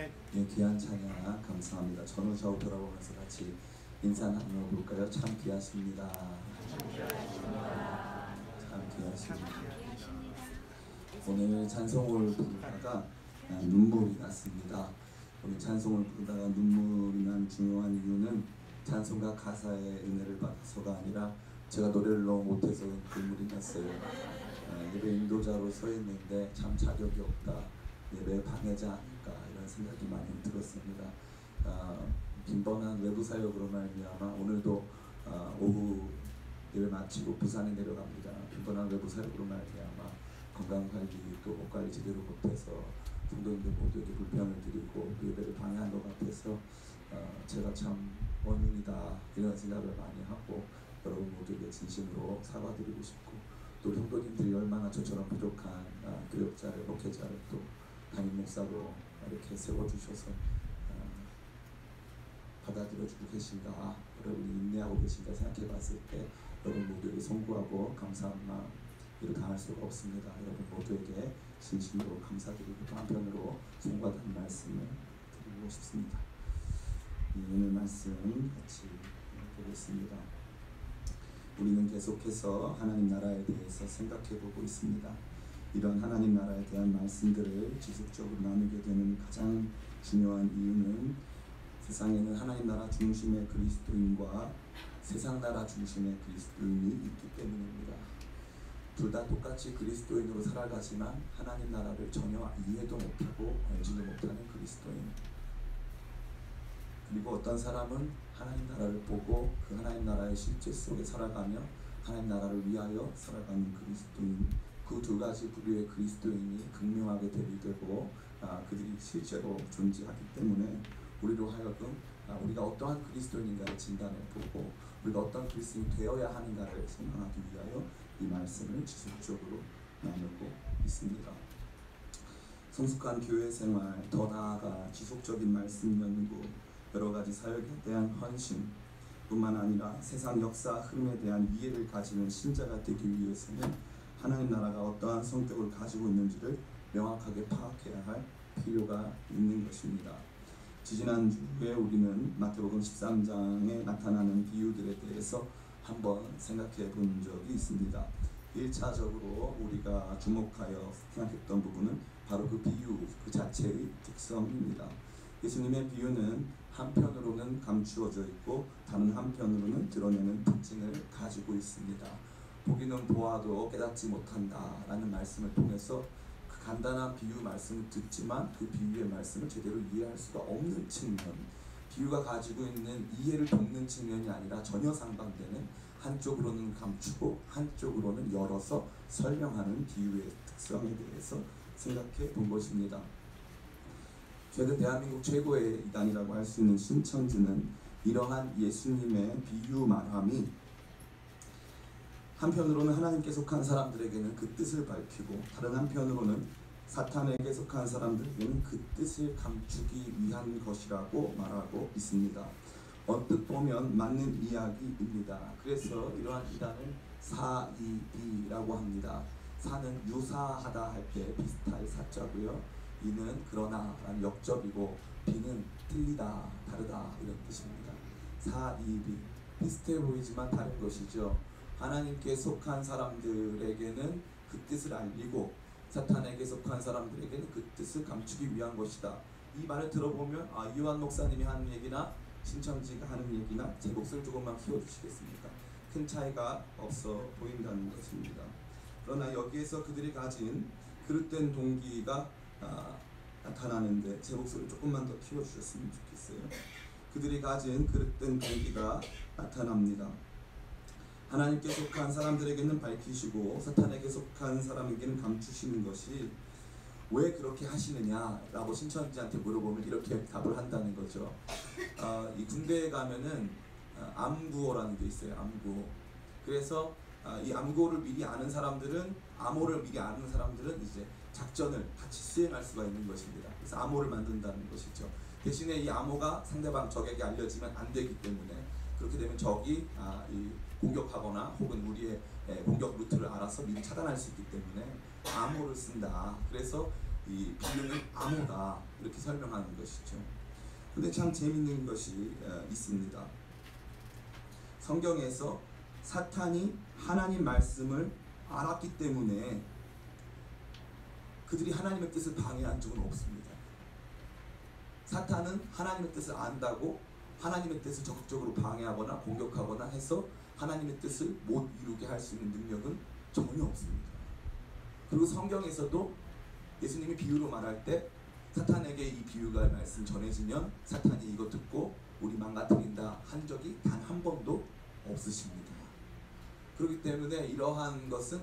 예, 귀한 찬양 감사합니다. 전후 좌우 돌아보면서 같이 인사 나눠볼까요? 참 귀하십니다. 참 귀하십니다. 오늘 찬송을 부르다가 눈물이 났습니다. 오늘 찬송을 부르다가 눈물이 난 중요한 이유는 찬송가 가사의 은혜를 받아서가 아니라 제가 노래를 너무 못해서 눈물이 났어요. 예배 인도자로 서 있는데 참 자격이 없다, 예배 방해자 아닐까 이런 생각이 많이 들었습니다. 빈번한 외부 사역으로 말미암아 오늘도 오후 예배 마치고 부산에 내려갑니다. 빈번한 외부 사역으로 말미암아 건강관리 또 옷관리 제대로 못해서 성도님들 모두에게 불편을 드리고 예배를 방해한 것 같아서 제가 참 원흉이다 이런 생각을 많이 하고 여러분 모두에게 진심으로 사과드리고 싶고 또 성도님들이 얼마나 저처럼 부족한 교역자를 목회자를 또 담임 목사로 이렇게 세워주셔서 받아들여주고 계신가, 여러분이 인내하고 계신가 생각해 봤을 때 여러분 모두에게 송구하고 감사한 마음 이루 당할 수가 없습니다. 여러분 모두에게 진심으로 감사드리고 또 한편으로 송구하다는 말씀을 드리고 싶습니다. 오늘 말씀 같이 보겠습니다. 우리는 계속해서 하나님 나라에 대해서 생각해 보고 있습니다. 이런 하나님 나라에 대한 말씀들을 지속적으로 나누게 되는 가장 중요한 이유는 세상에는 하나님 나라 중심의 그리스도인과 세상 나라 중심의 그리스도인이 있기 때문입니다. 둘 다 똑같이 그리스도인으로 살아가지만 하나님 나라를 전혀 이해도 못하고 알지도 못하는 그리스도인, 그리고 어떤 사람은 하나님 나라를 보고 그 하나님 나라의 실제 속에 살아가며 하나님 나라를 위하여 살아가는 그리스도인, 그 두 가지 부류의 그리스도인이 극명하게 대비되고 그들이 실제로 존재하기 때문에 우리로 하여금 우리가 어떠한 그리스도인인가를 진단해보고 우리가 어떤 그리스도인이 되어야 하는가를 생각하기 위하여 이 말씀을 지속적으로 나누고 있습니다. 성숙한 교회 생활, 더 나아가 지속적인 말씀 연구, 여러가지 사역에 대한 헌신 뿐만 아니라 세상 역사 흐름에 대한 이해를 가지는 신자가 되기 위해서는 하나님 나라가 어떠한 성격을 가지고 있는지를 명확하게 파악해야 할 필요가 있는 것입니다. 지지난주에 우리는 마태복음 13장에 나타나는 비유들에 대해서 한번 생각해 본 적이 있습니다. 1차적으로 우리가 주목하여 생각했던 부분은 바로 그 비유 그 자체의 특성입니다. 예수님의 비유는 한편으로는 감추어져 있고 다른 한편으로는 드러내는 특징을 가지고 있습니다. 보기는 보아도 깨닫지 못한다 라는 말씀을 통해서 그 간단한 비유 말씀을 듣지만 그 비유의 말씀을 제대로 이해할 수가 없는 측면, 비유가 가지고 있는 이해를 돕는 측면이 아니라 전혀 상반되는, 한쪽으로는 감추고 한쪽으로는 열어서 설명하는 비유의 특성에 대해서 생각해 본 것입니다. 최근 대한민국 최고의 이단이라고 할 수 있는 신천지는 이러한 예수님의 비유 말함이 한편으로는 하나님께 속한 사람들에게는 그 뜻을 밝히고 다른 한편으로는 사탄에게 속한 사람들에게는 그 뜻을 감추기 위한 것이라고 말하고 있습니다. 언뜻 보면 맞는 이야기입니다. 그래서 이러한 이단을 사이비라고 합니다. 사는 유사하다 할 때 비슷할 사자고요. 이는 그러나 라는 역접이고 비는 틀리다, 다르다 이런 뜻입니다. 사이비, 비슷해 보이지만 다른 것이죠. 하나님께 속한 사람들에게는 그 뜻을 알리고 사탄에게 속한 사람들에게는 그 뜻을 감추기 위한 것이다. 이 말을 들어보면 이완 목사님이 하는 얘기나 신천지가 하는 얘기나 제 목소리를 조금만 키워주시겠습니까? 큰 차이가 없어 보인다는 것입니다. 그러나 여기에서 그들이 가진 그릇된 동기가 나타나는데 제 목소리를 조금만 더 키워주셨으면 좋겠어요. 그들이 가진 그릇된 동기가 나타납니다. 하나님께 속한 사람들에게는 밝히시고 사탄에게 속한 사람에게는 감추시는 것이 왜 그렇게 하시느냐라고 신천지한테 물어보면 이렇게 답을 한다는 거죠. 이 군대에 가면은 암구호라는 게 있어요. 암구호. 그래서 이 암구호를 미리 아는 사람들은, 암호를 미리 아는 사람들은 이제 작전을 같이 수행할 수가 있는 것입니다. 그래서 암호를 만든다는 것이죠. 대신에 이 암호가 상대방 적에게 알려지면 안 되기 때문에, 그렇게 되면 적이 공격하거나 혹은 우리의 공격 루트를 알아서 미리 차단할 수 있기 때문에 암호를 쓴다. 그래서 이 비유는 암호다 이렇게 설명하는 것이죠. 근데 참 재밌는 것이 있습니다. 성경에서 사탄이 하나님 말씀을 알았기 때문에 그들이 하나님의 뜻을 방해한 적은 없습니다. 사탄은 하나님의 뜻을 안다고 하나님의 뜻을 적극적으로 방해하거나 공격하거나 해서 하나님의 뜻을 못 이루게 할 수 있는 능력은 전혀 없습니다. 그리고 성경에서도 예수님이 비유로 말할 때 사탄에게 이 비유가 말씀 전해지면 사탄이 이거 듣고 우리 망가뜨린다 한 적이 단 한 번도 없으십니다. 그렇기 때문에 이러한 것은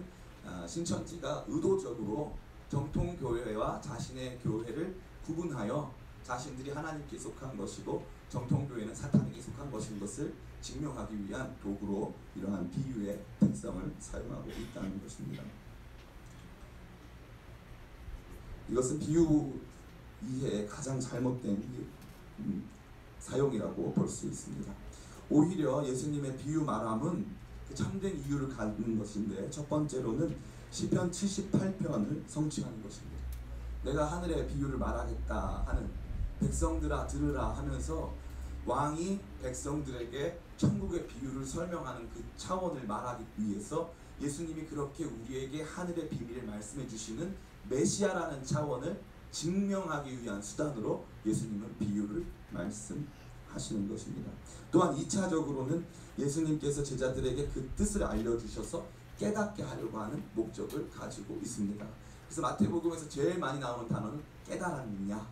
신천지가 의도적으로 정통교회와 자신의 교회를 구분하여 자신들이 하나님께 속한 것이고 정통교회는 사탄에게 속한 것인 것을 증명하기 위한 도구로 이러한 비유의 특성을 사용하고 있다는 것입니다. 이것은 비유 이해의 가장 잘못된 사용이라고 볼 수 있습니다. 오히려 예수님의 비유 말함은 그 참된 이유를 갖는 것인데, 첫 번째로는 시편 78편을 성취하는 것입니다. 내가 하늘의 비유를 말하겠다 하는, 백성들아 들으라 하면서 왕이 백성들에게 천국의 비유를 설명하는 그 차원을 말하기 위해서 예수님이 그렇게 우리에게 하늘의 비밀을 말씀해 주시는 메시아라는 차원을 증명하기 위한 수단으로 예수님은 비유를 말씀하시는 것입니다. 또한 2차적으로는 예수님께서 제자들에게 그 뜻을 알려주셔서 깨닫게 하려고 하는 목적을 가지고 있습니다. 그래서 마태복음에서 제일 많이 나오는 단어는 깨달았느냐.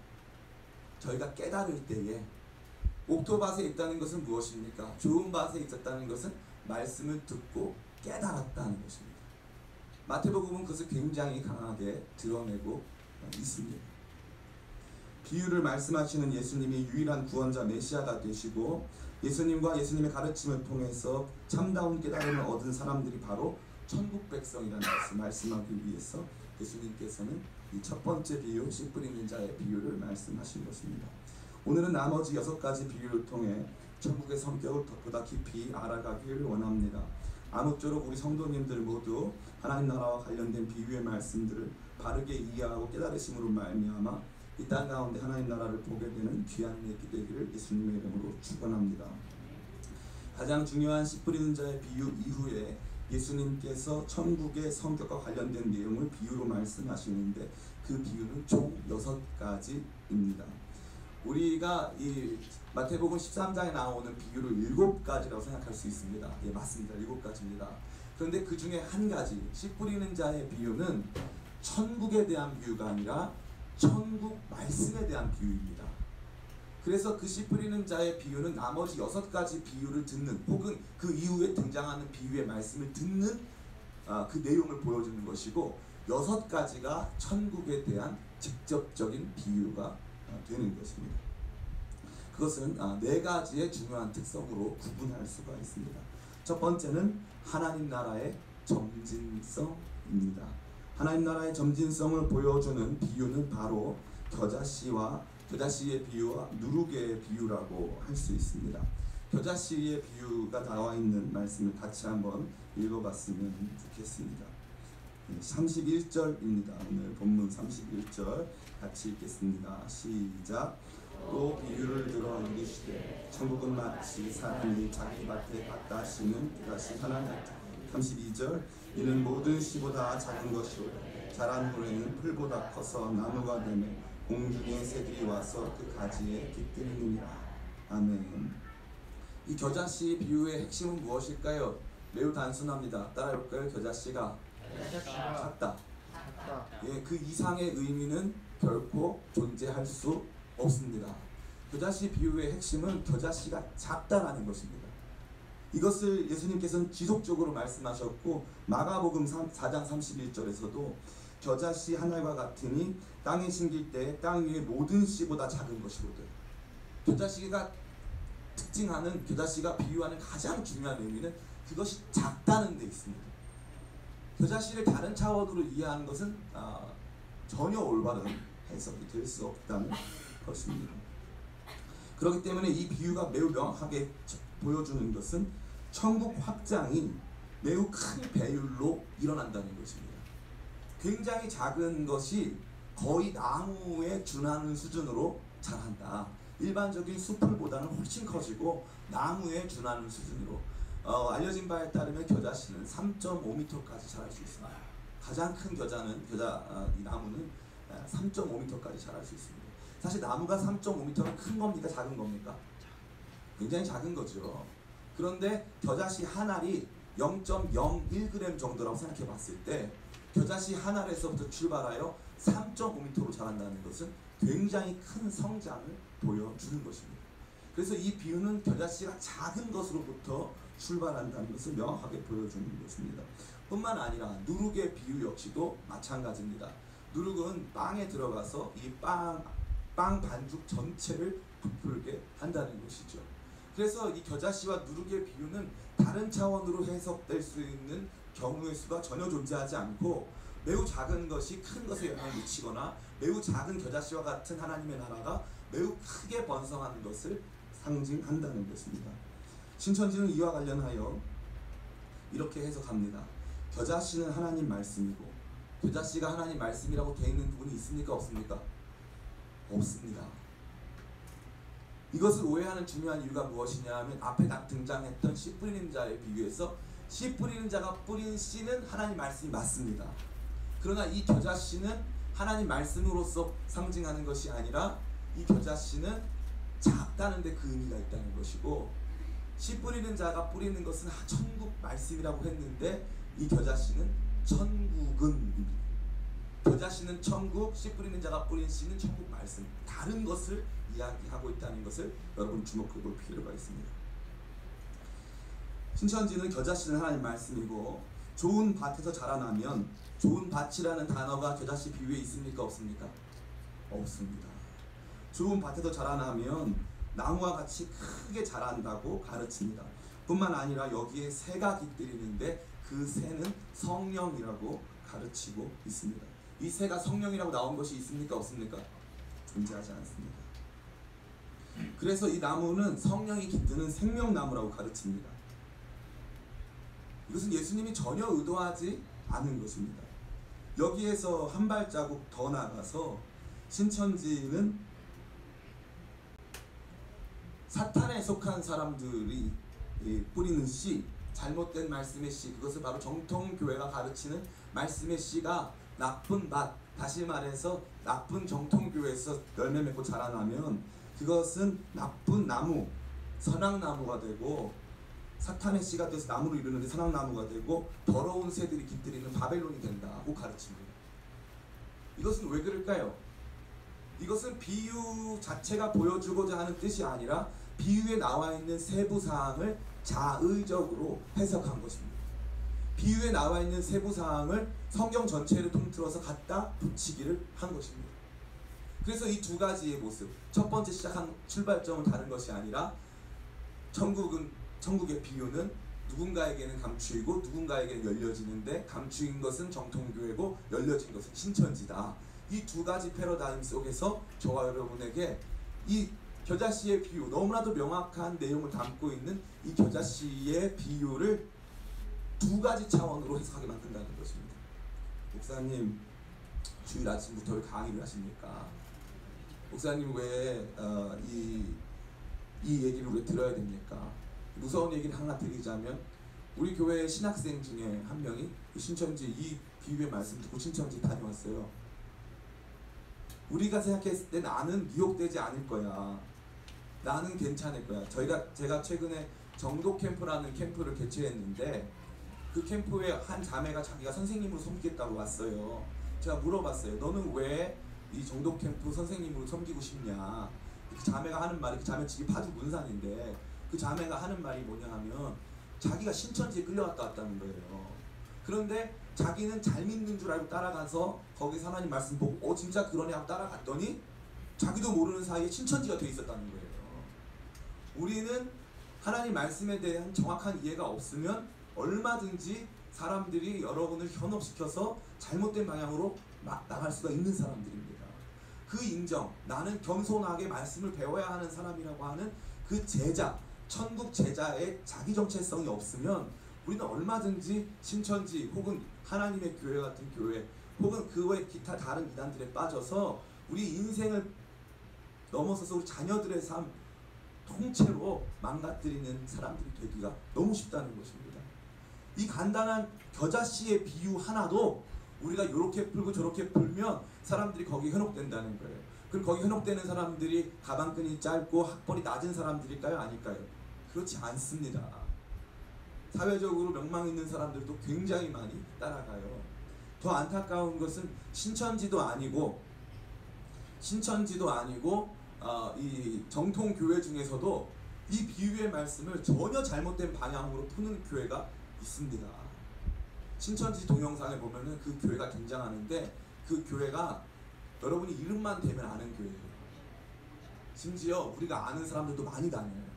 저희가 깨달을 때에 옥토밭에 있다는 것은 무엇입니까? 좋은 밭에 있었다는 것은 말씀을 듣고 깨달았다는 것입니다. 마태복음은 그것을 굉장히 강하게 드러내고 있습니다. 비유를 말씀하시는 예수님이 유일한 구원자 메시아가 되시고, 예수님과 예수님의 가르침을 통해서 참다운 깨달음을 얻은 사람들이 바로 천국 백성이라는 것을 말씀하기 위해서 예수님께서는 이 첫 번째 비유, 씨 뿌리는 자의 비유를 말씀하신 것입니다. 오늘은 나머지 6가지 비유를 통해 천국의 성격을 보다 깊이 알아가기를 원합니다. 아무쪼록 우리 성도님들 모두 하나님 나라와 관련된 비유의 말씀들을 바르게 이해하고 깨달으심으로 말미암아 이 땅 가운데 하나님 나라를 보게 되는 귀한 일이 되기를 예수님의 이름으로 축원합니다. 가장 중요한 씨 뿌리는 자의 비유 이후에 예수님께서 천국의 성격과 관련된 내용을 비유로 말씀하시는데, 그 비유는 총 6가지입니다. 우리가 이 마태복음 13장에 나오는 비유를 7가지라고 생각할 수 있습니다. 예, 맞습니다. 7가지입니다. 그런데 그 중에 한 가지, 씨 뿌리는 자의 비유는 천국에 대한 비유가 아니라 천국 말씀에 대한 비유입니다. 그래서 그 씨 뿌리는 자의 비유는 나머지 6가지 비유를 듣는, 혹은 그 이후에 등장하는 비유의 말씀을 듣는 그 내용을 보여주는 것이고, 6가지가 천국에 대한 직접적인 비유가 되는 것입니다. 그것은 4가지의 중요한 특성으로 구분할 수가 있습니다. 첫 번째는 하나님 나라의 점진성입니다. 하나님 나라의 점진성을 보여주는 비유는 바로 겨자씨의 비유와 누룩의 비유라고 할 수 있습니다. 겨자씨의 비유가 나와 있는 말씀을 같이 한번 읽어봤으면 좋겠습니다. 31절입니다. 오늘 본문 31절 같이 읽겠습니다. 시작. 또 비유를 들어 이르시되 천국은 마치 사람이 자기 밭에 갖다 심은 겨자씨 하나 같다. 32절. 이는 모든 씨보다 작은 것이요 자란 후에는 풀보다 커서 나무가 되며 공중의 새들이 와서 그 가지에 깃들이느니라. 아멘. 이 겨자씨 비유의 핵심은 무엇일까요? 매우 단순합니다. 따라해볼까요? 겨자씨가 작다. 예, 그 이상의 의미는 결코 존재할 수 없습니다. 겨자씨 비유의 핵심은 겨자씨가 작다라는 것입니다. 이것을 예수님께서는 지속적으로 말씀하셨고, 마가복음 4장 31절에서도 겨자씨 하나가 같으니 땅에 심길 때 땅 위의 모든 씨보다 작은 것이거든. 겨자씨가 특징하는, 겨자씨가 비유하는 가장 중요한 의미는 그것이 작다는 데 있습니다. 겨자씨를 다른 차원으로 이해하는 것은 전혀 올바른 해석이 될 수 없다는 것입니다. 그렇기 때문에 이 비유가 매우 명확하게 보여주는 것은 천국 확장이 매우 큰 배율로 일어난다는 것입니다. 굉장히 작은 것이 거의 나무에 준하는 수준으로 자란다. 일반적인 숲풀보다는 훨씬 커지고 나무에 준하는 수준으로. 알려진 바에 따르면 겨자씨는 3.5m까지 자랄 수 있습니다. 가장 큰 이 나무는 3.5m까지 자랄 수 있습니다. 사실 나무가 3.5m는 큰 겁니까? 작은 겁니까? 굉장히 작은 거죠. 그런데 겨자씨 한 알이 0.01g 정도라고 생각해 봤을 때 겨자씨 한 알에서부터 출발하여 3.5m로 자란다는 것은 굉장히 큰 성장을 보여주는 것입니다. 그래서 이 비유는 겨자씨가 작은 것으로부터 출발한다는 것을 명확하게 보여주는 것입니다. 뿐만 아니라 누룩의 비유 역시도 마찬가지입니다. 누룩은 빵에 들어가서 이 빵 반죽 전체를 부풀게 한다는 것이죠. 그래서 이 겨자씨와 누룩의 비유는 다른 차원으로 해석될 수 있는 경우의 수가 전혀 존재하지 않고 매우 작은 것이 큰 것에 영향을 미치거나 매우 작은 겨자씨와 같은 하나님의 나라가 매우 크게 번성하는 것을 상징한다는 것입니다. 신천지는 이와 관련하여 이렇게 해석합니다. 겨자씨는 하나님 말씀이고 겨자씨가 하나님 말씀이라고 되어 있는 부분이 있습니까? 없습니까? 없습니다. 이것을 오해하는 중요한 이유가 무엇이냐 하면 앞에 등장했던 씨 뿌리는 자에 비유해서 씨 뿌리는 자가 뿌린 씨는 하나님 말씀이 맞습니다. 그러나 이 겨자씨는 하나님 말씀으로서 상징하는 것이 아니라 이 겨자씨는 작다는 데 그 의미가 있다는 것이고 씨 뿌리는 자가 뿌리는 것은 천국 말씀이라고 했는데 이 겨자씨는 천국은 겨자씨는 천국, 씨 뿌리는 자가 뿌린 씨는 천국 말씀, 다른 것을 이야기하고 있다는 것을 여러분 주목해 볼 필요가 있습니다. 신천지는 겨자씨는 하나님 말씀이고 좋은 밭에서 자라나면 좋은 밭이라는 단어가 겨자씨 비유에 있습니까? 없습니까? 없습니다. 좋은 밭에서 자라나면 나무와 같이 크게 자란다고 가르칩니다. 뿐만 아니라 여기에 새가 깃들이는데 그 새는 성령이라고 가르치고 있습니다. 이 새가 성령이라고 나온 것이 있습니까? 없습니까? 존재하지 않습니다. 그래서 이 나무는 성령이 깃드는 생명나무라고 가르칩니다. 이것은 예수님이 전혀 의도하지 않은 것입니다. 여기에서 한 발자국 더 나가서 신천지는 사탄에 속한 사람들이 뿌리는 씨, 잘못된 말씀의 씨, 그것을 바로 정통교회가 가르치는 말씀의 씨가 나쁜 밭, 다시 말해서 나쁜 정통교회에서 열매 맺고 자라나면 그것은 나쁜 나무, 선악나무가 되고 사탄의 씨가 돼서 나무를 이루는데 선악나무가 되고 더러운 새들이 깃들이는 바벨론이 된다고 가르칩니다. 이것은 왜 그럴까요? 이것은 비유 자체가 보여주고자 하는 뜻이 아니라 비유에 나와 있는 세부사항을 자의적으로 해석한 것입니다. 비유에 나와 있는 세부사항을 성경 전체를 통틀어서 갖다 붙이기를 한 것입니다. 그래서 이 두 가지의 모습, 첫 번째 시작한 출발점은 다른 것이 아니라 천국의 비유는 누군가에게는 감추이고 누군가에게는 열려지는데 감추인 것은 정통교회고 열려진 것은 신천지다. 이 두 가지 패러다임 속에서 저와 여러분에게 이 겨자씨의 비유, 너무나도 명확한 내용을 담고 있는 이 겨자씨의 비유를 두 가지 차원으로 해석하게 만든다는 것입니다. 목사님, 주일 아침부터 왜 강의를 하십니까? 목사님 왜 이 얘기를 왜 들어야 됩니까? 무서운 얘기를 하나 드리자면 우리 교회 신학생 중에 한 명이 신천지 이 비유의 말씀 듣고 신천지 다녀왔어요. 우리가 생각했을 때 나는 미혹되지 않을 거야. 나는 괜찮을 거야. 제가 최근에 정도 캠프라는 캠프를 개최했는데 그 캠프에 한 자매가 자기가 선생님으로 섬기겠다고 왔어요. 제가 물어봤어요. 너는 왜 이 정도 캠프 선생님으로 섬기고 싶냐? 그 자매가 하는 말이, 그 자매 집이 파주 문산인데 그 자매가 하는 말이 뭐냐 하면 자기가 신천지에 끌려갔다 왔다는 거예요. 그런데 자기는 잘 믿는 줄 알고 따라가서 거기서 하나님 말씀 보고 진짜 그러네 하고 따라갔더니 자기도 모르는 사이에 신천지가 돼 있었다는 거예요. 우리는 하나님 말씀에 대한 정확한 이해가 없으면 얼마든지 사람들이 여러분을 현혹시켜서 잘못된 방향으로 막 나갈 수가 있는 사람들입니다. 그 인정, 나는 겸손하게 말씀을 배워야 하는 사람이라고 하는 그 제자, 천국 제자의 자기 정체성이 없으면 우리는 얼마든지 신천지 혹은 하나님의 교회 같은 교회 혹은 그 외 기타 다른 이단들에 빠져서 우리 인생을 넘어서서 우리 자녀들의 삶 통째로 망가뜨리는 사람들이 되기가 너무 쉽다는 것입니다. 이 간단한 겨자씨의 비유 하나도 우리가 이렇게 풀고 저렇게 풀면 사람들이 거기에 현혹된다는 거예요. 그리고 거기 현혹되는 사람들이 가방끈이 짧고 학벌이 낮은 사람들일까요? 아닐까요? 그렇지 않습니다. 사회적으로 명망 있는 사람들도 굉장히 많이 따라가요. 더 안타까운 것은 신천지도 아니고 이 정통 교회 중에서도 이 비유의 말씀을 전혀 잘못된 방향으로 푸는 교회가 있습니다. 신천지 동영상에 보면은 그 교회가 등장하는데 그 교회가 여러분이 이름만 대면 아는 교회예요. 심지어 우리가 아는 사람들도 많이 다녀요.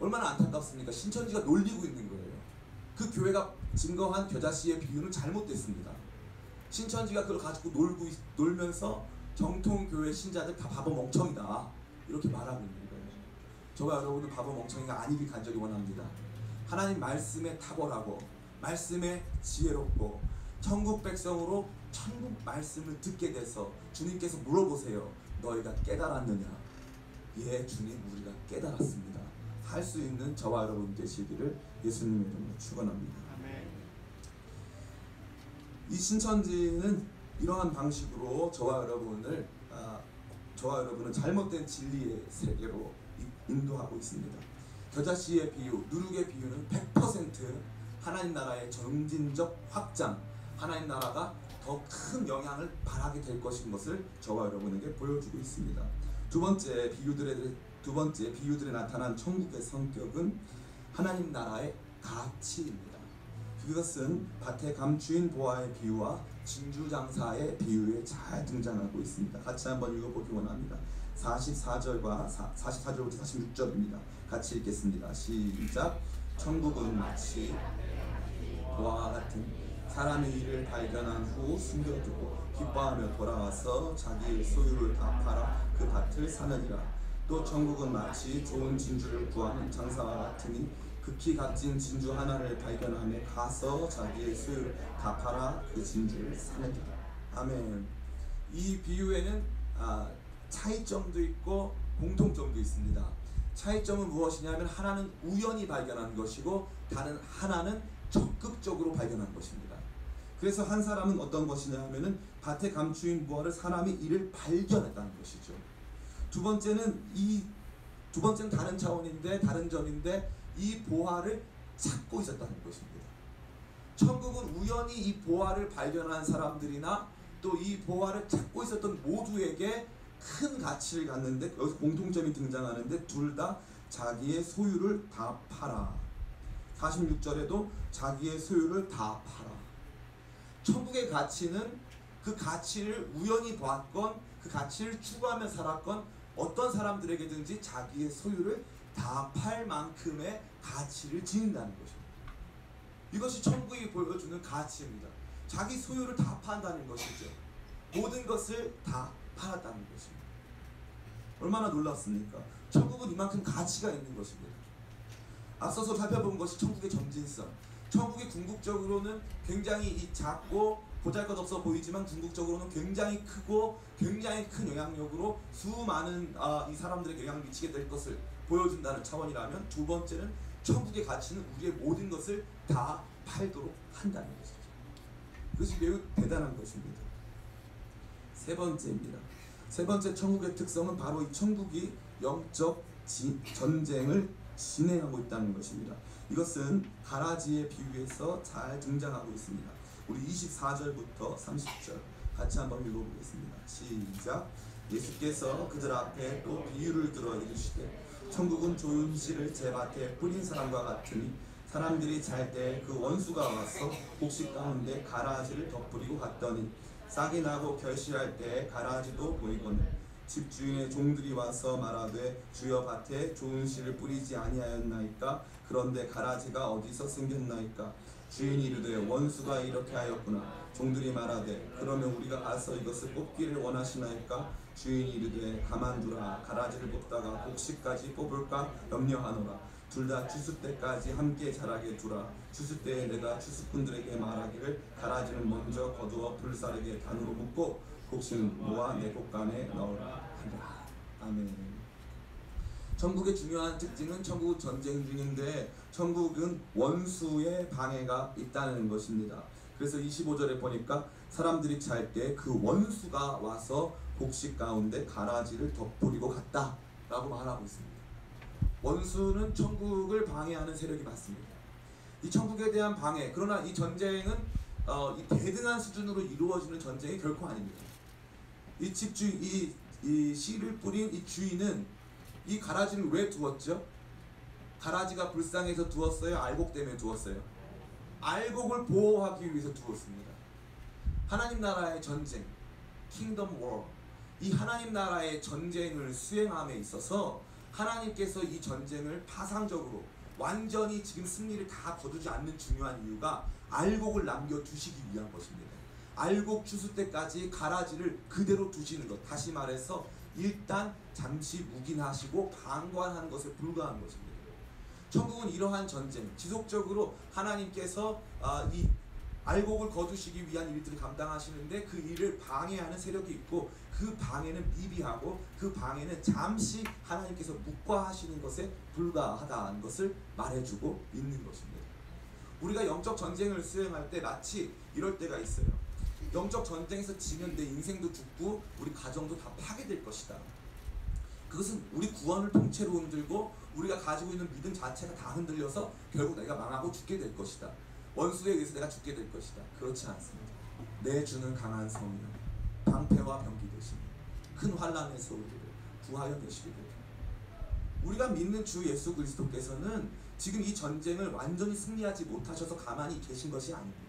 얼마나 안타깝습니까? 신천지가 놀리고 있는 거예요. 그 교회가 증거한 겨자씨의 비유는 잘못됐습니다. 신천지가 그걸 가지고 놀면서 정통교회 신자들 다 바보 멍청이다 이렇게 말하고 있는 거예요. 저와 여러분은 바보 멍청이가 아니길 간절히 원합니다. 하나님 말씀에 탁월하고 말씀에 지혜롭고 천국 백성으로 천국 말씀을 듣게 돼서 주님께서 물어보세요. 너희가 깨달았느냐? 예, 주님, 우리가 깨달았습니다. 할 수 있는 저와 여러분 되시기를 예수님의 이름으로 축원합니다. 이 신천지는 이러한 방식으로 저와 여러분을 잘못된 진리의 세계로 인도하고 있습니다. 겨자씨의 비유, 누룩의 비유는 100% 하나님 나라의 점진적 확장, 하나님 나라가 더 큰 영향을 발하게 될 것인 것을 저와 여러분에게 보여주고 있습니다. 두 번째 비유들에 나타난 천국의 성격은 하나님 나라의 가치입니다. 그것은 밭에 감추인 보화의 비유와 진주장사의 비유에 잘 등장하고 있습니다. 같이 한번 읽어보기 원합니다. 44절부터 46절입니다. 같이 읽겠습니다. 시작. 천국은 마치 보화와 같은 사람의 일을 발견한 후 숨겨두고 기뻐하며 돌아와서 자기의 소유를 다 팔아 그 밭을 사느니라. 또 천국은 마치 좋은 진주를 구하는 장사와 같으니 극히 값진 진주 하나를 발견하며 가서 자기의 소유를 다 팔아 그 진주를 사느니라. 아멘. 이 비유에는 차이점도 있고 공통점도 있습니다. 차이점은 무엇이냐면 하나는 우연히 발견한 것이고 다른 하나는 적극적으로 발견한 것입니다. 그래서 한 사람은 어떤 것이냐 하면은 밭에 감추인 보화를 사람이 이를 발견했다는 것이죠. 두 번째는 다른 차원인데 다른 점인데 이 보화를 찾고 있었다는 것입니다. 천국은 우연히 이 보화를 발견한 사람들이나 또 이 보화를 찾고 있었던 모두에게 큰 가치를 갖는데 여기서 공통점이 등장하는데 둘 다 자기의 소유를 다 팔아. 46절에도 자기의 소유를 다 팔아. 천국의 가치는 그 가치를 우연히 봤건 그 가치를 추구하며 살았건 어떤 사람들에게든지 자기의 소유를 다 팔 만큼의 가치를 지닌다는 것입니다. 이것이 천국이 보여주는 가치입니다. 자기 소유를 다 판다는 것이죠. 모든 것을 다 팔았다는 것입니다. 얼마나 놀랍습니까? 천국은 이만큼 가치가 있는 것입니다. 앞서서 살펴본 것이 천국의 점진성. 천국이 궁극적으로는 굉장히 작고 보잘것없어 보이지만 궁극적으로는 굉장히 크고 굉장히 큰 영향력으로 수많은 이 사람들에게 영향을 미치게 될 것을 보여준다는 차원이라면, 두 번째는 천국의 가치는 우리의 모든 것을 다 팔도록 한다는 것이죠. 그것이 매우 대단한 것입니다. 세 번째입니다. 세 번째 천국의 특성은 바로 이 천국이 영적 전쟁을 진행하고 있다는 것입니다. 이것은 가라지의 비유에서 잘 등장하고 있습니다. 우리 24절부터 30절 같이 한번 읽어보겠습니다. 시작. 예수께서 그들 앞에 또 비유를 들어 이르시되 천국은 좋은 씨를 제 밭에 뿌린 사람과 같으니 사람들이 잘 때 그 원수가 와서 곡식 가운데 가라지를 덧뿌리고 갔더니 싹이 나고 결실할 때 가라지도 보이거늘 집주인의 종들이 와서 말하되 주여 밭에 좋은 씨를 뿌리지 아니하였나이까? 그런데 가라지가 어디서 생겼나이까? 주인이 이르되 원수가 이렇게 하였구나. 종들이 말하되 그러면 우리가 가서 이것을 뽑기를 원하시나이까? 주인이 이르되 가만두라. 가라지를 뽑다가 곡식까지 뽑을까 염려하노라. 둘 다 추수 때까지 함께 자라게 두라. 추수 때에 내가 추수꾼들에게 말하기를 가라지는 먼저 거두어 불사르게 단으로 묶고 곡식은 모아 내 곡간에 넣으라 하라. 아멘. 천국의 중요한 특징은 천국은 전쟁 중인데 천국은 원수의 방해가 있다는 것입니다. 그래서 25절에 보니까 사람들이 잘 때 그 원수가 와서 곡식 가운데 가라지를 덧뿌리고 갔다 라고 말하고 있습니다. 원수는 천국을 방해하는 세력이 맞습니다. 이 천국에 대한 방해, 그러나 이 전쟁은 이 대등한 수준으로 이루어지는 전쟁이 결코 아닙니다. 이 집주인, 이 씨를 뿌린 이 주인은 이 가라지를 왜 두었죠? 가라지가 불쌍해서 두었어요? 알곡 때문에 두었어요? 알곡을 보호하기 위해서 두었습니다. 하나님 나라의 전쟁, 킹덤 워, 이 하나님 나라의 전쟁을 수행함에 있어서 하나님께서 이 전쟁을 파상적으로 완전히 지금 승리를 다 거두지 않는 중요한 이유가 알곡을 남겨두시기 위한 것입니다. 알곡 추수 때까지 가라지를 그대로 두시는 것, 다시 말해서 일단 잠시 묵인하시고 방관하는 것에 불과한 것입니다. 천국은 이러한 전쟁, 지속적으로 하나님께서 이 알곡을 거두시기 위한 일들을 감당하시는데 그 일을 방해하는 세력이 있고 그 방해는 미비하고 그 방해는 잠시 하나님께서 묵과하시는 것에 불과하다는 것을 말해주고 있는 것입니다. 우리가 영적 전쟁을 수행할 때 마치 이럴 때가 있어요. 영적 전쟁에서 지면 내 인생도 죽고 우리 가정도 다 파괴될 것이다. 그것은 우리 구원을 통째로 흔들고 우리가 가지고 있는 믿음 자체가 다 흔들려서 결국 내가 망하고 죽게 될 것이다. 원수에 의해서 내가 죽게 될 것이다. 그렇지 않습니다. 내 주는 강한 성이요 방패와 병기 되시니 큰 환난에서 우리를 구하여 내시게 됩니다. 우리가 믿는 주 예수 그리스도께서는 지금 이 전쟁을 완전히 승리하지 못하셔서 가만히 계신 것이 아닙니다.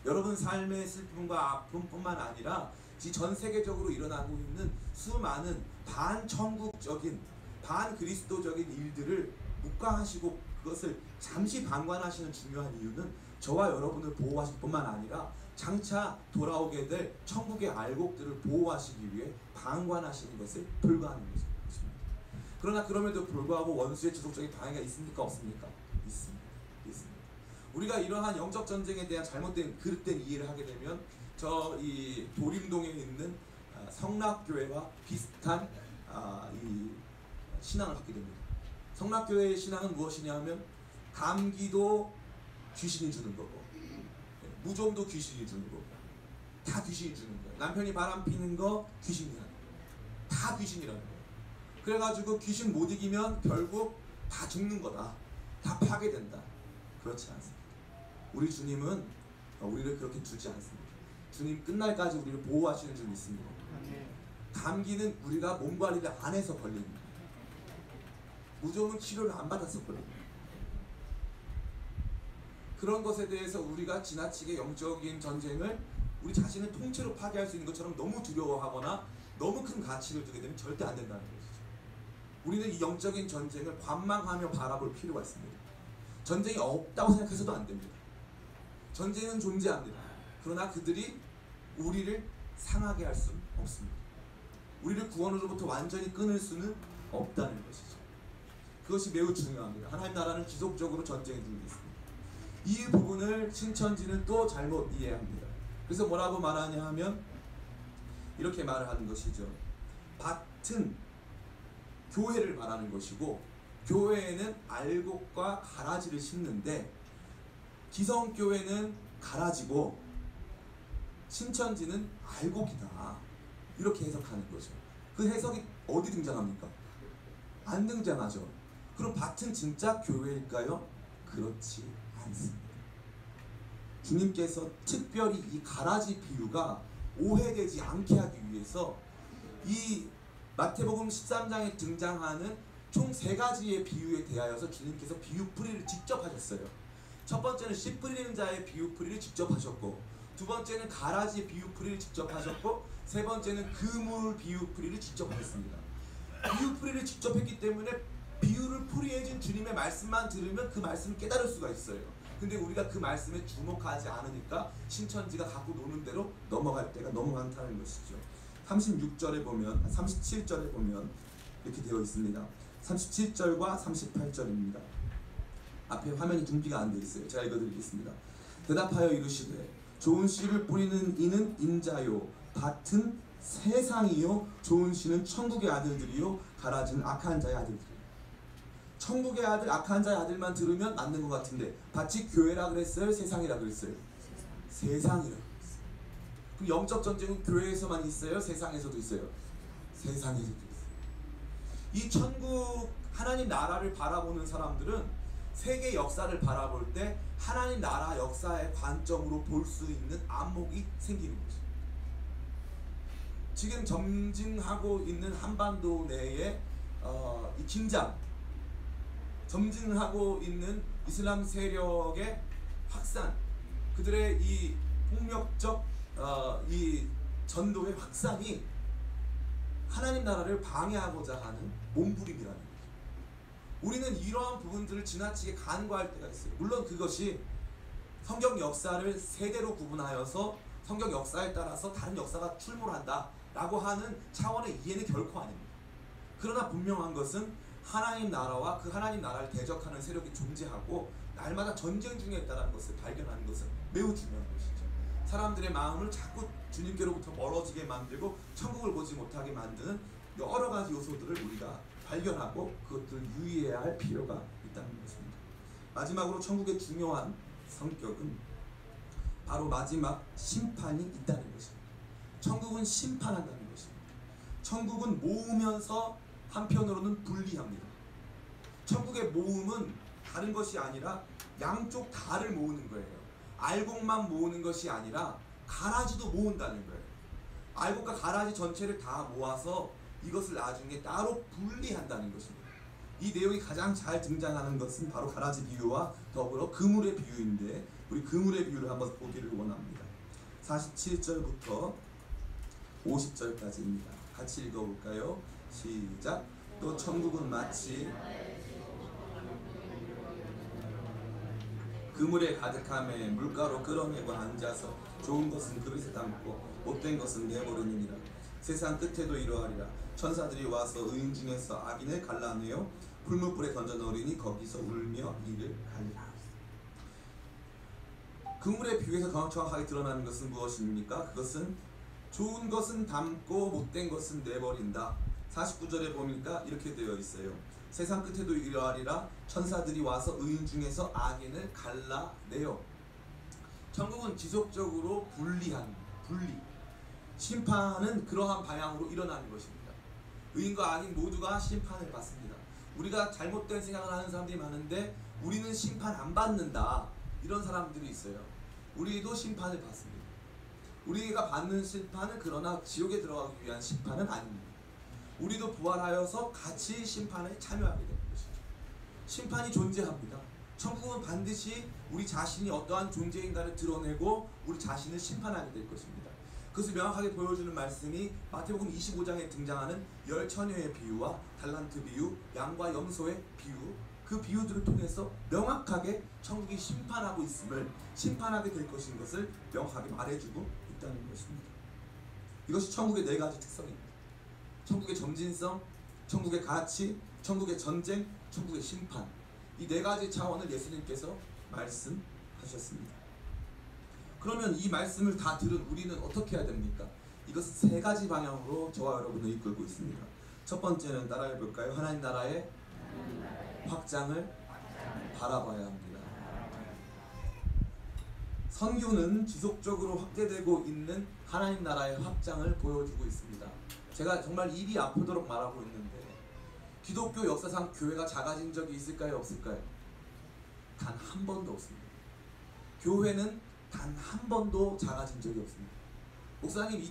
여러분 삶의 슬픔과 아픔뿐만 아니라 전 세계적으로 일어나고 있는 수많은 반천국적인 반그리스도적인 일들을 묵과하시고 그것을 잠시 방관하시는 중요한 이유는 저와 여러분을 보호하실 뿐만 아니라 장차 돌아오게 될 천국의 알곡들을 보호하시기 위해 방관하시는 것에 불과하는 것입니다. 그러나 그럼에도 불구하고 원수의 지속적인 방해가 있습니까? 없습니까? 있습니다. 우리가 이러한 영적 전쟁에 대한 잘못된 그릇된 이해를 하게 되면 이 도림동에 있는 성락교회와 비슷한 이 신앙을 갖게 됩니다. 성락교회의 신앙은 무엇이냐면 감기도 귀신이 주는 거고 무좀도 귀신이 주는 거고 다 귀신이 주는 거예요. 남편이 바람 피는 거 귀신이라는 거예요. 다 귀신이라는 거예요. 그래가지고 귀신 못 이기면 결국 다 죽는 거다. 다 파괴된다. 그렇지 않습니다. 우리 주님은 우리를 그렇게 두지 않습니다. 주님 끝날까지 우리를 보호하시는 줄 믿습니다. 감기는 우리가 몸 관리를 안 해서 걸립니다. 무좀은 치료를 안 받아서 걸립니다. 그런 것에 대해서 우리가 지나치게 영적인 전쟁을 우리 자신을 통째로 파괴할 수 있는 것처럼 너무 두려워하거나 너무 큰 가치를 두게 되면 절대 안 된다는 것이죠. 우리는 이 영적인 전쟁을 관망하며 바라볼 필요가 있습니다. 전쟁이 없다고 생각해서도 안 됩니다. 전쟁은 존재합니다. 그러나 그들이 우리를 상하게 할 수는 없습니다. 우리를 구원으로부터 완전히 끊을 수는 없다는 것이죠. 그것이 매우 중요합니다. 하나님 나라는 지속적으로 전쟁이 중에 있습니다. 이 부분을 신천지는 또 잘못 이해합니다. 그래서 뭐라고 말하냐 하면 이렇게 말을 하는 것이죠. 밭은 교회를 말하는 것이고 교회에는 알곡과 가라지를 심는데 기성교회는 가라지고 신천지는 알곡이다. 이렇게 해석하는 거죠. 그 해석이 어디 등장합니까? 안 등장하죠. 그럼 밭은 진짜 교회일까요? 그렇지 않습니다. 주님께서 특별히 이 가라지 비유가 오해되지 않게 하기 위해서 이 마태복음 13장에 등장하는 총 3가지의 비유에 대하여서 주님께서 비유풀이를 직접 하셨어요. 첫 번째는 씨 뿌리는 자의 비유풀이를 직접 하셨고, 두 번째는 가라지 비유풀이를 직접 하셨고, 세 번째는 그물 비유풀이를 직접 하셨습니다. 비유풀이를 직접 했기 때문에 비유를 풀이해준 주님의 말씀만 들으면 그 말씀을 깨달을 수가 있어요. 근데 우리가 그 말씀에 주목하지 않으니까 신천지가 갖고 노는 대로 넘어갈 때가 너무 많다는 것이죠. 36절에 보면 37절에 보면 이렇게 되어 있습니다. 37절과 38절입니다. 앞에 화면이 준비가 안 돼 있어요. 제가 읽어드리겠습니다. 대답하여 이르시되 좋은 씨를 뿌리는 이는 인자요 밭은 세상이요 좋은 씨는 천국의 아들들이요 가라지는 악한 자의 아들들이요. 천국의 아들, 악한 자의 아들만 들으면 맞는 것 같은데 밭이 교회라 그랬어요? 세상이라 그랬어요? 세상이라. 그럼 영적 전쟁은 교회에서만 있어요? 세상에서도 있어요? 세상에서도 있어요. 이 천국 하나님 나라를 바라보는 사람들은 세계 역사를 바라볼 때 하나님 나라 역사의 관점으로 볼 수 있는 안목이 생기는 거죠. 지금 점증하고 있는 한반도 내에 이 긴장, 점증하고 있는 이슬람 세력의 확산, 그들의 이 폭력적 이 전도의 확산이 하나님 나라를 방해하고자 하는 몸부림이라는 거죠. 우리는 이러한 부분들을 지나치게 간과할 때가 있어요. 물론 그것이 성경 역사를 세대로 구분하여서 성경 역사에 따라서 다른 역사가 출몰한다 라고 하는 차원의 이해는 결코 아닙니다. 그러나 분명한 것은 하나님 나라와 그 하나님 나라를 대적하는 세력이 존재하고 날마다 전쟁 중에 있다는 것을 발견하는 것은 매우 중요한 것이죠. 사람들의 마음을 자꾸 주님께로부터 멀어지게 만들고 천국을 보지 못하게 만드는 여러 가지 요소들을 우리가 발견하고 그것들을 유의해야 할 필요가 있다는 것입니다. 마지막으로 천국의 중요한 성격은 바로 마지막 심판이 있다는 것입니다. 천국은 심판한다는 것입니다. 천국은 모으면서 한편으로는 분리합니다. 천국의 모음은 다른 것이 아니라 양쪽 다를 모으는 거예요. 알곡만 모으는 것이 아니라 가라지도 모은다는 거예요. 알곡과 가라지 전체를 다 모아서 이것을 나중에 따로 분리한다는 것입니다. 이 내용이 가장 잘 등장하는 것은 바로 가라지 비유와 더불어 그물의 비유인데 우리 그물의 비유를 한번 보기를 원합니다. 47절부터 50절까지입니다. 같이 읽어볼까요? 시작. 또 천국은 마치 그물에 가득함에 물가로 끌어내고 앉아서 좋은 것은 그릇에 담고 못된 것은 내버리느니라. 세상 끝에도 이러하리라. 천사들이 와서 의인 중에서 악인을 갈라내어 풀무불에 던져 넣으리니 거기서 울며 이를 갈리라. 그물의 비유에서 정확하게 드러나는 것은 무엇입니까? 그것은 좋은 것은 담고 못된 것은 내버린다. 49절에 보니까 이렇게 되어 있어요. 세상 끝에도 이러하리라. 천사들이 와서 의인 중에서 악인을 갈라내어. 천국은 지속적으로 분리. 심판은 그러한 방향으로 일어나는 것입니다. 의인과 악인 모두가 심판을 받습니다. 우리가 잘못된 생각을 하는 사람들이 많은데 우리는 심판 안 받는다, 이런 사람들이 있어요. 우리도 심판을 받습니다. 우리가 받는 심판은 그러나 지옥에 들어가기 위한 심판은 아닙니다. 우리도 부활하여서 같이 심판에 참여하게 되는 것이죠. 심판이 존재합니다. 천국은 반드시 우리 자신이 어떠한 존재인가를 드러내고 우리 자신을 심판하게 될 것입니다. 그것을 명확하게 보여주는 말씀이 마태복음 25장에 등장하는 열 처녀의 비유와 달란트 비유, 양과 염소의 비유, 그 비유들을 통해서 명확하게 천국이 심판하고 있음을, 심판하게 될 것인 것을 명확하게 말해주고 있다는 것입니다. 이것이 천국의 네 가지 특성입니다. 천국의 점진성, 천국의 가치, 천국의 전쟁, 천국의 심판. 이 네 가지 차원을 예수님께서 말씀하셨습니다. 그러면 이 말씀을 다 들은 우리는 어떻게 해야 됩니까? 이것은 세 가지 방향으로 저와 여러분을 이끌고 있습니다. 첫 번째는 따라해 볼까요? 하나님 나라의 확장을 바라봐야 합니다. 선교는 지속적으로 확대되고 있는 하나님 나라의 확장을 보여주고 있습니다. 제가 정말 입이 아프도록 말하고 있는데 기독교 역사상 교회가 작아진 적이 있을까요? 없을까요? 단 한 번도 없습니다. 교회는 단 한 번도 작아진 적이 없습니다. 목사님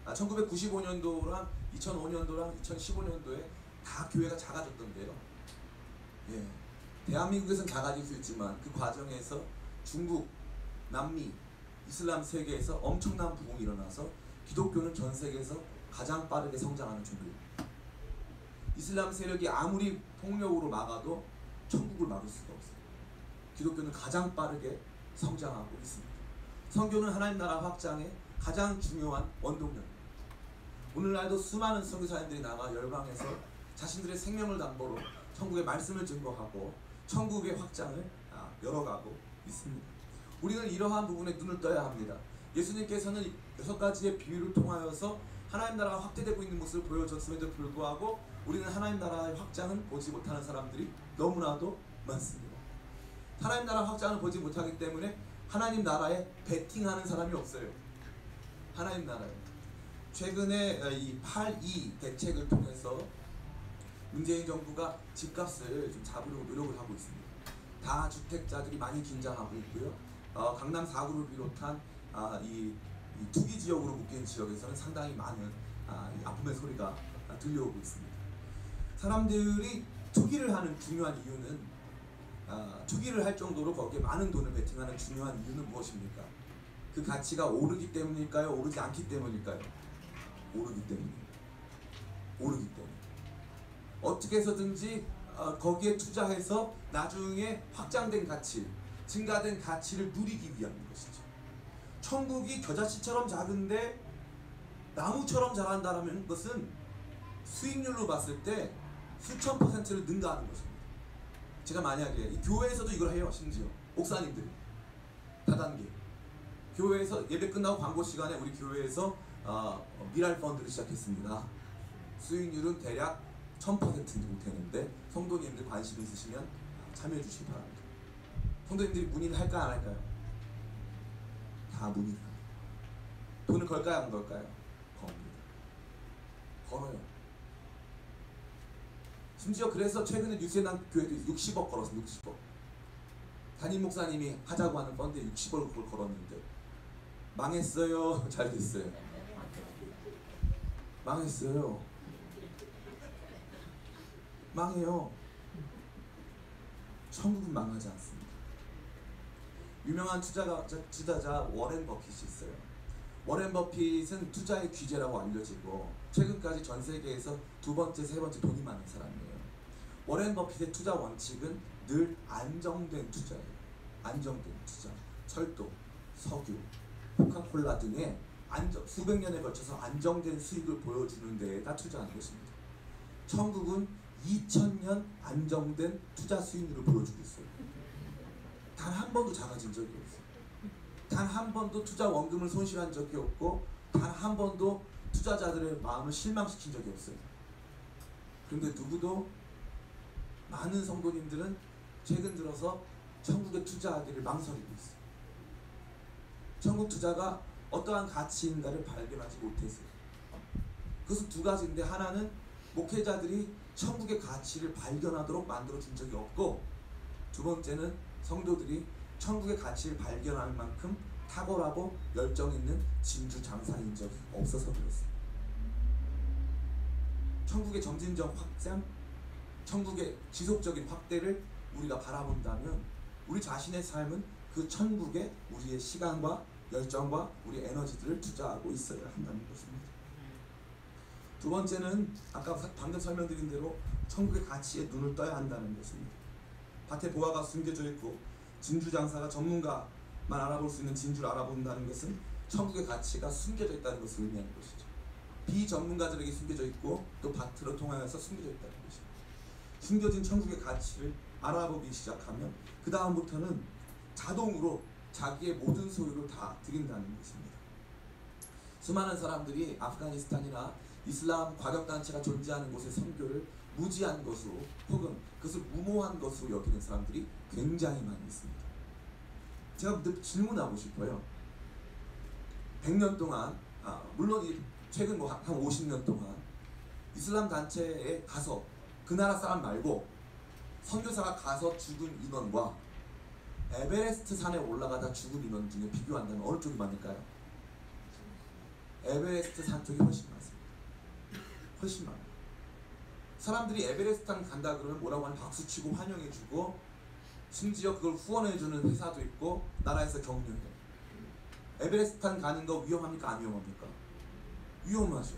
1995년도랑 2005년도랑 2015년도에 다 교회가 작아졌던데요. 예, 대한민국에서는 작아질 수 있지만 그 과정에서 중국, 남미, 이슬람 세계에서 엄청난 부흥이 일어나서 기독교는 전 세계에서 가장 빠르게 성장하는 종교입니다. 이슬람 세력이 아무리 폭력으로 막아도 천국을 막을 수가 없어요. 기독교는 가장 빠르게 성장하고 있습니다. 선교는 하나님 나라 확장의 가장 중요한 원동력입니다. 오늘날도 수많은 선교사님들이 나가 열방에서 자신들의 생명을 담보로 천국의 말씀을 증거하고 천국의 확장을 열어가고 있습니다. 우리는 이러한 부분에 눈을 떠야 합니다. 예수님께서는 6가지의 비유를 통하여서 하나님 나라가 확대되고 있는 모습을 보여줬음에도 불구하고 우리는 하나님 나라의 확장은 보지 못하는 사람들이 너무나도 많습니다. 하나님 나라 확장을 보지 못하기 때문에 하나님 나라에 베팅하는 사람이 없어요. 하나님 나라에. 최근에 이 8.2 대책을 통해서 문재인 정부가 집값을 좀 잡으려고 노력을 하고 있습니다. 다주택자들이 많이 긴장하고 있고요. 강남 4구를 비롯한 이 투기 지역으로 묶인 지역에서는 상당히 많은 아픔의 소리가 들려오고 있습니다. 사람들이 투기를 하는 중요한 이유는 투기를 할 정도로 거기에 많은 돈을 베팅하는 중요한 이유는 무엇입니까? 그 가치가 오르기 때문일까요? 오르지 않기 때문일까요? 오르기 때문입니다. 오르기 때문에. 어떻게 해서든지 거기에 투자해서 나중에 확장된 가치, 증가된 가치를 누리기 위한 것이죠. 천국이 겨자씨처럼 작은데 나무처럼 자란다는 것은 수익률로 봤을 때 수천 %를 능가하는 것입니다. 제가 만약에 이 교회에서도 이걸 해요. 심지어 목사님들이 다단계 교회에서 예배 끝나고 광고 시간에 우리 교회에서 미랄 펀드를 시작했습니다. 수익률은 대략 1000% 정도 되는데 성도님들 관심 있으시면 참여해 주시기 바랍니다. 성도님들이 문의를 할까요? 안 할까요? 다 문의합니다. 돈을 걸까요? 안 걸까요? 겁니다. 걸어요. 심지어 그래서 최근에 뉴스에 난 교회도 60억 걸었어요. 60억. 담임 목사님이 하자고 하는 펀드에 60억을 걸었는데 망했어요? 잘 됐어요? 망했어요. 망해요. 천국은 망하지 않습니다. 유명한 투자자 워렌 버핏이 있어요. 워렌 버핏은 투자의 귀재라고 알려지고 최근까지 전 세계에서 2번째, 3번째 돈이 많은 사람이에요. 워렌 버핏의 투자 원칙은 늘 안정된 투자예요. 안정된 투자. 철도, 석유, 코카콜라 등의 수백 년에 걸쳐서 안정된 수익을 보여주는 데에다 투자하는 것입니다. 천국은 2000년 안정된 투자 수익률을 보여주고 있어요. 단 한 번도 작아진 적이 없어요. 단 한 번도 투자 원금을 손실한 적이 없고 단 한 번도 투자자들의 마음을 실망시킨 적이 없어요. 그런데 누구도 많은 성도님들은 최근 들어서 천국에 투자하기를 망설이고 있어요. 천국 투자가 어떠한 가치인가를 발견하지 못해서요. 그것은 2가지인데 하나는 목회자들이 천국의 가치를 발견하도록 만들어준 적이 없고 2번째는 성도들이 천국의 가치를 발견할 만큼 탁월하고 열정 있는 진주 장사인 적이 없어서 그렇습니다. 천국의 점진적 확장, 천국의 지속적인 확대를 우리가 바라본다면 우리 자신의 삶은 그 천국에 우리의 시간과 열정과 우리 에너지들을 투자하고 있어야 한다는 것입니다. 2번째는 아까 방금 설명드린 대로 천국의 가치에 눈을 떠야 한다는 것입니다. 밭에 보화가 숨겨져 있고 진주 장사가 전문가만 알아볼 수 있는 진주를 알아본다는 것은 천국의 가치가 숨겨져 있다는 것을 의미하는 것이죠. 비전문가들에게 숨겨져 있고 또 밭으로 통하여서 숨겨져 있다는 것입니다. 숨겨진 천국의 가치를 알아보기 시작하면 그 다음부터는 자동으로 자기의 모든 소유를 다 드린다는 것입니다. 수많은 사람들이 아프가니스탄이나 이슬람 과격단체가 존재하는 곳의 선교를 무지한 것으로 혹은 그것을 무모한 것으로 여기는 사람들이 굉장히 많이 있습니다. 제가 질문하고 싶어요. 100년 동안 물론 최근 한 50년 동안 이슬람 단체에 가서 그 나라 사람 말고 선교사가 가서 죽은 인원과 에베레스트 산에 올라가다 죽은 인원 중에 비교한다면 어느 쪽이 많을까요? 에베레스트 산 쪽이 훨씬 많습니다. 훨씬 많아요. 사람들이 에베레스트 산 간다 그러면 뭐라고 하면 박수치고 환영해주고 심지어 그걸 후원해주는 회사도 있고 나라에서 격려해요. 에베레스트 산 가는 거 위험합니까? 안 위험합니까? 위험하죠.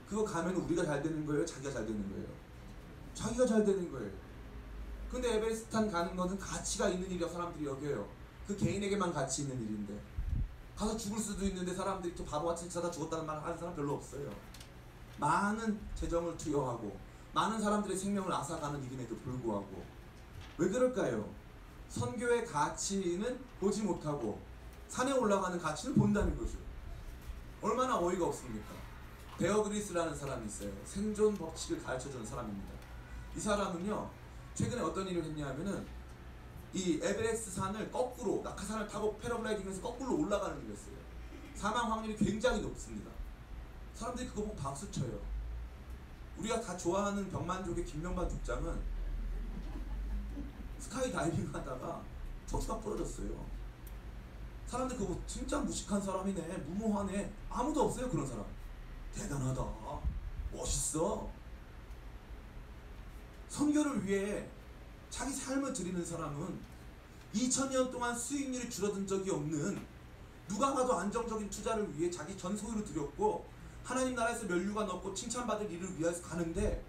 그거 가면 우리가 잘 되는 거예요? 자기가 잘 되는 거예요? 자기가 잘 되는 거예요. 근데 에베레스트 산 가는 거는 가치가 있는 일이라고 사람들이 여겨요. 그 개인에게만 가치 있는 일인데 가서 죽을 수도 있는데 사람들이 또 바보같이 찾아 죽었다는 말 하는 사람 별로 없어요. 많은 재정을 투여하고 많은 사람들의 생명을 앗아가는 일임에도 불구하고 왜 그럴까요? 선교의 가치는 보지 못하고 산에 올라가는 가치는 본다는 거죠. 얼마나 어이가 없습니까? 베어 그릴스라는 사람이 있어요. 생존 법칙을 가르쳐주는 사람입니다. 이 사람은요, 최근에 어떤 일을 했냐면은 이 에베레스트 산을 거꾸로, 낙하산을 타고 패러글라이딩해서 거꾸로 올라가는 일을 했어요. 사망 확률이 굉장히 높습니다. 사람들이 그거 보고 박수 쳐요. 우리가 다 좋아하는 병만족의 김명반 족장은 스카이 다이빙 하다가 척추가 부러졌어요. 사람들 그거 진짜 무식한 사람이네, 무모하네, 아무도 없어요 그런 사람. 대단하다, 멋있어. 선교를 위해 자기 삶을 드리는 사람은 2000년 동안 수익률이 줄어든 적이 없는, 누가 봐도 안정적인 투자를 위해 자기 전 소유를 드렸고 하나님 나라에서 면류가 높고 칭찬받을 일을 위해서 가는데,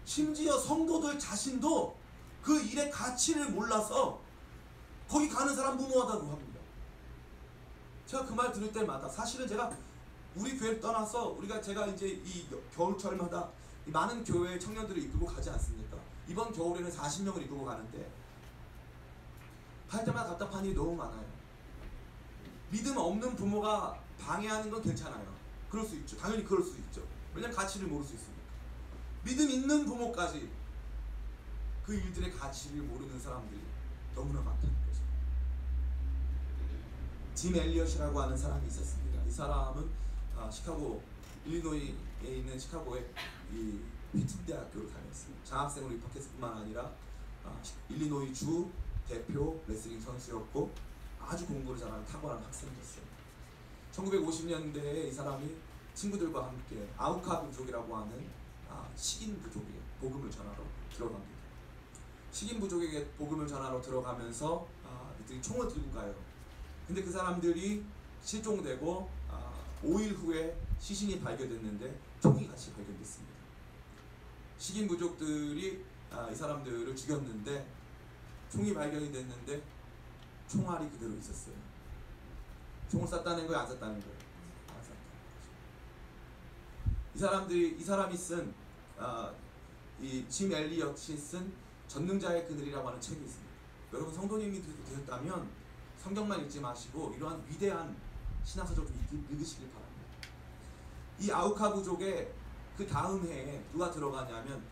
심지어 성도들 자신도 그 일의 가치를 몰라서 거기 가는 사람 무모하다고 합니다. 제가 그 말 들을 때마다, 사실은 제가 우리 교회를 떠나서 제가 이제 이 겨울철마다 많은 교회 청년들을 이끌고 가지 않습니까? 이번 겨울에는 40명을 이끌고 가는데 갈 때마다 답답한 일이 너무 많아요. 믿음 없는 부모가 방해하는 건 괜찮아요. 그럴 수 있죠. 당연히 그럴 수 있죠. 왜냐면 가치를 모를 수 있으니까. 믿음 있는 부모까지 그 일들의 가치를 모르는 사람들이 너무나 많다는 거죠. 짐 엘리엇이라고 하는 사람이 있었습니다. 이 사람은 시카고, 일리노이에 있는 시카고의 이 휘튼 대학교를 다녔어요. 장학생으로 입학했을 뿐만 아니라 일리노이 주 대표 레슬링 선수였고 아주 공부를 잘하는 탁월한 학생이었어요. 1950년대에 이 사람이 친구들과 함께 아우카 부족이라고 하는 식인 부족에게 복음을 전하러 들어갑니다. 식인 부족에게 복음을 전하러 들어가면서 이들이 총을 들고 가요. 근데 그 사람들이 실종되고 5일 후에 시신이 발견됐는데 총이 같이 발견됐습니다. 식인 부족들이 이 사람들을 죽였는데 총이 발견이 됐는데 총알이 그대로 있었어요. 총을 쐈다는 거예요, 안 쐈다는 거예요? 안 쐈다는 거죠. 이 사람이 쓴 이 짐 엘리엇이 쓴 전능자의 그늘이라고 하는 책이 있습니다. 여러분 성도님이 되셨다면 성경만 읽지 마시고 이러한 위대한 신앙서적 좀 읽으시길 바랍니다. 이 아우카 부족의 그 다음 해에 누가 들어가냐면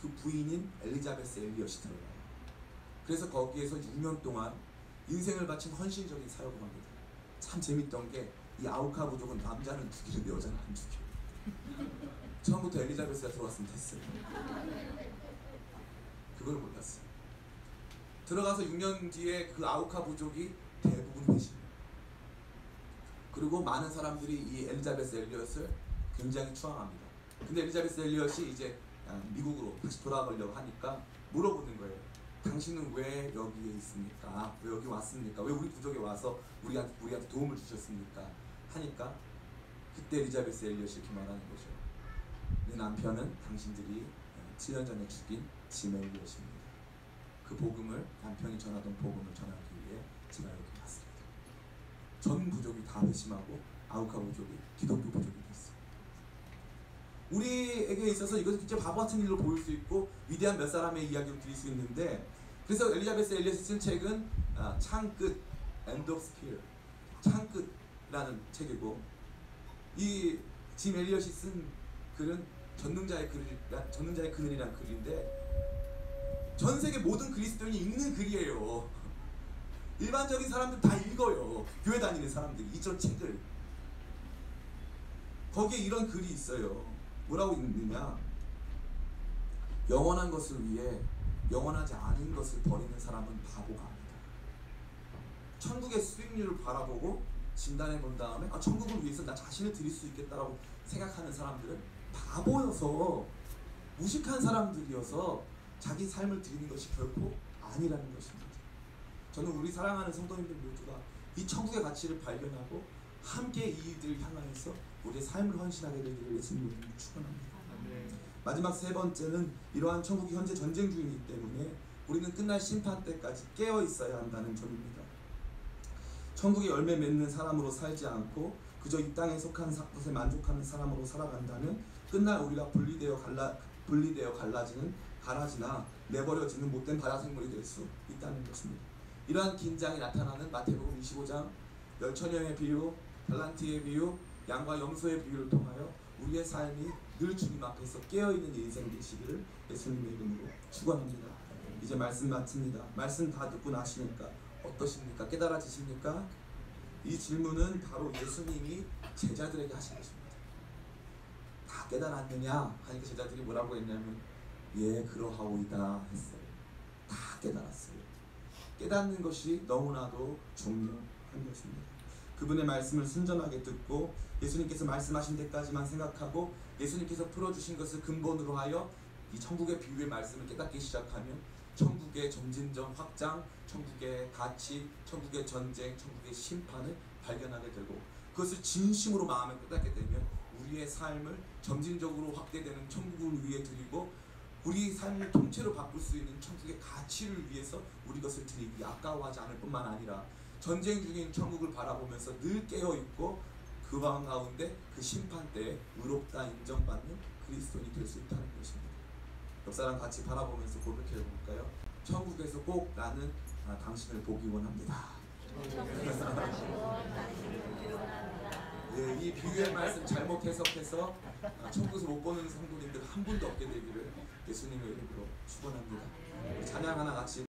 그 부인인 엘리자베스 엘리엇이 들어가요. 그래서 거기에서 6년 동안 인생을 바친 헌신적인 사역을 합니다. 참 재밌던 게 이 아우카 부족은 남자는 죽이는데 여자는 안 죽여요. 처음부터 엘리자베스가 들어왔으면 됐어요. 그걸 몰랐어요. 들어가서 6년 뒤에 그 아우카 부족이 대부분 회심해요. 그리고 많은 사람들이 이 엘리자베스 엘리엇을 굉장히 추앙합니다. 근데 엘리자베스 엘리엇이 이제 미국으로 다시 돌아가려고 하니까 물어보는 거예요. 당신은 왜 여기에 있습니까? 왜 여기 왔습니까? 왜 우리 부족에 와서 우리한테 도움을 주셨습니까? 하니까 그때 엘리자베스 엘리엇이 이렇게 말하는 거죠. 내 남편은 당신들이 7년 전에 죽인 짐 엘리엇입니다. 그 복음을, 남편이 전하던 복음을 전하기 위해 제가 여기 왔습니다. 전 부족이 다 회심하고 아우카 부족이 기독교 부족이 됐어요. 우리에게 있어서 이것은 진짜 바보 같은 일로 보일 수 있고 위대한 몇 사람의 이야기로 들릴 수 있는데, 그래서 엘리자베스 엘리엇이 쓴 책은 창끝, End of Spear, 창끝라는 책이고, 이 짐 엘리엇이 쓴 글은 전능자의 그늘이라는 글인데 전 세계 모든 그리스도인이 읽는 글이에요. 일반적인 사람들 다 읽어요. 교회 다니는 사람들이 이전 책을. 거기에 이런 글이 있어요. 뭐라고 읽느냐? 영원한 것을 위해 영원하지 않은 것을 버리는 사람은 바보가 아니다. 천국의 수익률을 바라보고 진단해 본 다음에 천국을 위해서 나 자신을 드릴 수 있겠다라고 생각하는 사람들은 바보여서, 무식한 사람들이어서 자기 삶을 드리는 것이 결코 아니라는 것입니다. 저는 우리 사랑하는 성도님들 모두가 이 천국의 가치를 발견하고 함께 이 일들을 향하여서 우리의 삶을 헌신하게 되기를 예수님으로 축원합니다. 마지막 세 번째는 이러한 천국이 현재 전쟁 중이기 때문에 우리는 끝날 심판 때까지 깨어 있어야 한다는 점입니다. 천국의 열매 맺는 사람으로 살지 않고 그저 이 땅에 속한 것에 만족하는 사람으로 살아간다면 끝날 우리가 분리되어 분리되어 갈라지나 내버려지는 못된 바다 생물이 될 수 있다는 것입니다. 이러한 긴장이 나타나는 마태복음 25장 열처녀의 비유, 달란트의 비유, 양과 염소의 비유를 통하여 우리의 삶이 늘 주님 앞에서 깨어있는 인생 되시기를 예수님의 이름으로 축원합니다. 이제 말씀 마칩니다. 말씀 다 듣고 나시니까 어떠십니까? 깨달아지십니까? 이 질문은 바로 예수님이 제자들에게 하신 것입니다. 다 깨달았느냐? 하니까 제자들이 뭐라고 했냐면 예 그러하오이다 했어요. 다 깨달았어요. 깨닫는 것이 너무나도 중요한 것입니다. 그분의 말씀을 순전하게 듣고 예수님께서 말씀하신 데까지만 생각하고 예수님께서 풀어주신 것을 근본으로 하여 이 천국의 비유의 말씀을 깨닫기 시작하면 천국의 점진점 확장, 천국의 가치, 천국의 전쟁, 천국의 심판을 발견하게 되고 그것을 진심으로 마음에 깨닫게 되면 우리의 삶을 점진적으로 확대되는 천국을 위해 드리고 우리 삶을 통째로 바꿀 수 있는 천국의 가치를 위해서 우리 것을 드리기 아까워하지 않을 뿐만 아니라 전쟁 중인 천국을 바라보면서 늘 깨어있고 그 방 가운데 그 심판 때에 의롭다 인정받는 그리스도인이 될 수 있다는 것입니다. 옆사람 같이 바라보면서 고백해 볼까요? 천국에서 꼭 나는 당신을 보기 원합니다. 이 비유의 말씀 잘못 해석해서 천국에서 못 보는 성도님들 한 분도 없게 되기를 예수님의 이름으로 축원합니다. 찬양 하나 같이